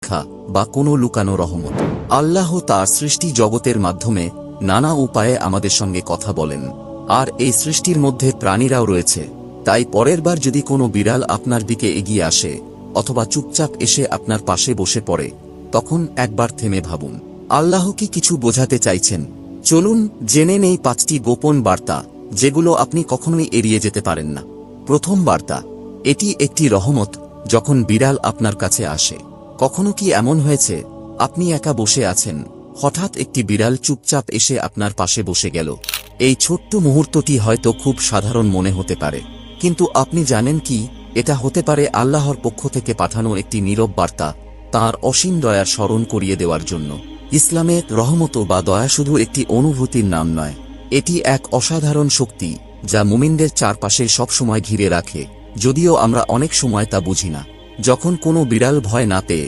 পরীক্ষা বা কোনো লুকানো রহমত। আল্লাহ তার সৃষ্টি জগতের মাধ্যমে নানা উপায়ে আমাদের সঙ্গে কথা বলেন, আর এই সৃষ্টির মধ্যে প্রাণীরাও রয়েছে। তাই পরের বার যদি কোনো বিড়াল আপনার দিকে এগিয়ে আসে অথবা চুপচাপ এসে আপনার পাশে বসে পড়ে, তখন একবার থেমে ভাবুন, আল্লাহ কি কিছু বোঝাতে চাইছেন? চলুন জেনে নেই 5টি গোপন বার্তা যেগুলো আপনি কখনোই এড়িয়ে যেতে পারেন না। প্রথম বার্তা, এটি একটি রহমত যখন বিড়াল আপনার কাছে আসে। কখনো কি এমন হয়েছে আপনি একা বসে আছেন, হঠাৎ একটি বিড়াল চুপচাপ এসে আপনার পাশে বসে গেল? এই ছোট্ট মুহূর্তটি হয়তো খুব সাধারণ মনে হতে পারে, কিন্তু আপনি জানেন কি, এটা হতে পারে আল্লাহর পক্ষ থেকে পাঠানো একটি নীরব বার্তা, তাঁর অসীম দয়ার স্মরণ করিয়ে দেওয়ার জন্য। ইসলামে রহমত বা দয়া শুধু একটি অনুভূতির নাম নয়, এটি এক অসাধারণ শক্তি যা মুমিনদের চারপাশে সবসময় ঘিরে রাখে, যদিও আমরা অনেক সময় তা বুঝি না। যখন কোনো বিড়াল ভয় না পেয়ে